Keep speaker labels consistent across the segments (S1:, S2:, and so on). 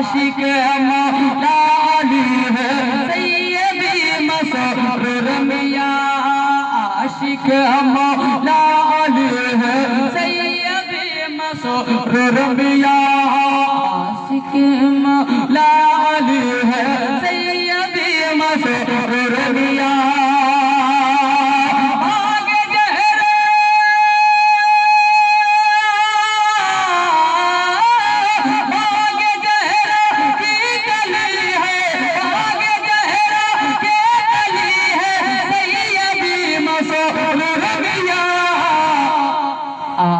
S1: आशिक मौला अली है सैयदी मसरूर मियां आशिक मौला अली है सैयदी मसरूर मियां आशिक मौला अली है सैयदी मसरूर मियां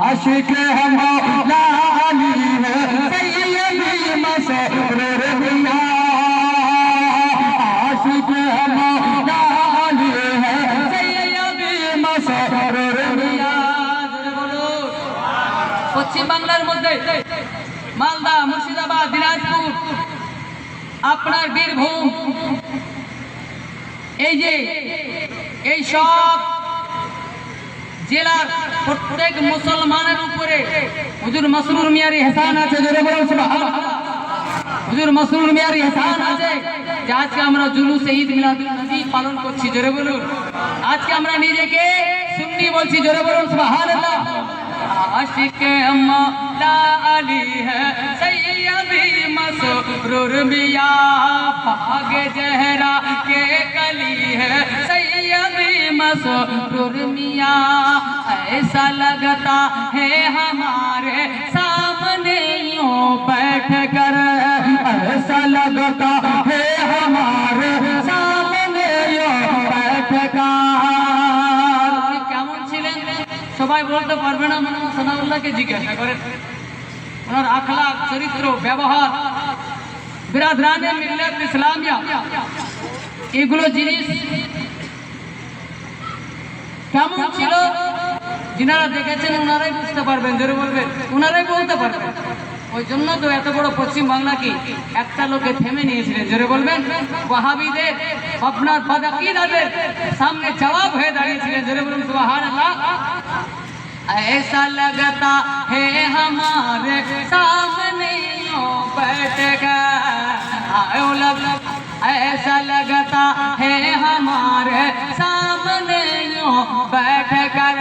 S1: आशिक मौला अली है सैयदी मसरूर मियां आशिक मौला अली है सैयदी मसरूर मियां। পশ্চিম বাংলার মধ্যে মালদা, মুর্শিদাবাদ, দিনাজপুর, আপনার বীরভূম, এই সব জেলার প্রত্যেক মুসলমানের উপরে হুজুর মাসরুর মিয়ার ইহসান আছে। জোরে বলুন সুবহানাল্লাহ। হুজুর মাসরুর মিয়ার ইহসান আছে যে আজকে আমরা জুলুসে ঈদ মিলাদুন নবী পালন করছি। জোরে বলুন। আজকে আমরা নিজেকে সুন্নি বলছি। জোরে বলুন সুবহানাল্লাহ। आशिक मौला अली है सैयदी मसरूर मियां बाग जहरा के कली है सैयदी मसरूर मियां ऐसा लगता है हमारे सामने यूं बैठ कर ऐसा लगता है हमारे सामने यूं बैठ कर। কেমন ছিলেন সবাই বলতে পারবে না, মানে সানাউল্লাহকে জিজ্ঞাসা করেন ওনার আখলাক, চরিত্র, ব্যবহার, বিরাদরানে মিল্লাত ইসলামিয়া এগুলো জিনিস কেমন ছিল যিনারা দেখেছেন ওনারাই বুঝতে পারবেন। জোরে বলবেন, ওনারাই বলতে পারবেন। ওই জন্য তো এত বড় পশ্চিম বাংলাকে একটা লোকে থেমে নিয়েছিলেন। জোরে বলবেন। ওয়াহাবিদের আপনার বাদাকিদাদের সামনে জবাব হয়ে দাঁড়িয়েছিলেন। জোরে বলুন সুবহানাল্লাহ। ऐसा लगता है हमारे सामने यूं बैठ कर ऐसा लगता है हमारे सामने यूं बैठ कर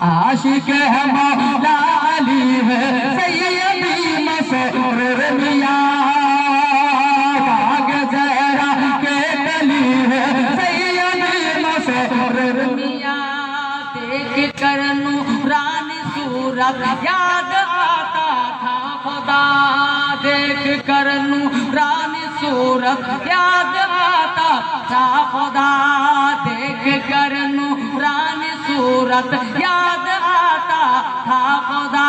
S1: आशिक मौला अली है सैयदी मसरूर मियां बाग जहरा के कली है सैयदी मसरूर मियां देख कर नूरानी सूरत याद आता था खुदा देख कर नूरानी सूरत याद आता था खुदा देख कर नूरानी सूरत याद आता था खुदा।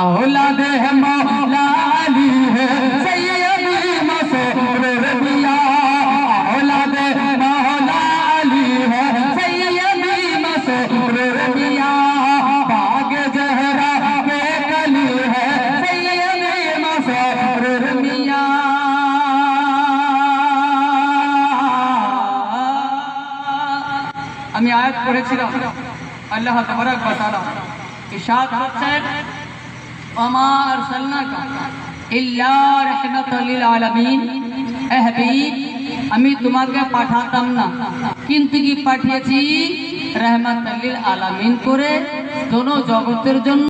S1: औलाद है मौला अली है सैयदी मसरूर मियां औलाद मौला अली है सैयदी मसरूर मियां बाग जहरा के कली है सैयदी मसरूर मियां। আমি আয়াত পড়েছিলাম আল্লাহ তাবারক ওয়া তাআলা ইরশাদ করছেন ওমা আরসালনাকা ইল্লা রাহমাতাল লিল আলামিন। এ হাবিব আমি তোমাকে পাঠাতাম না কিন্তু কি পাঠিয়েছি রহমাতাল লিল আলামিন করে দোনো জগতের জন্য।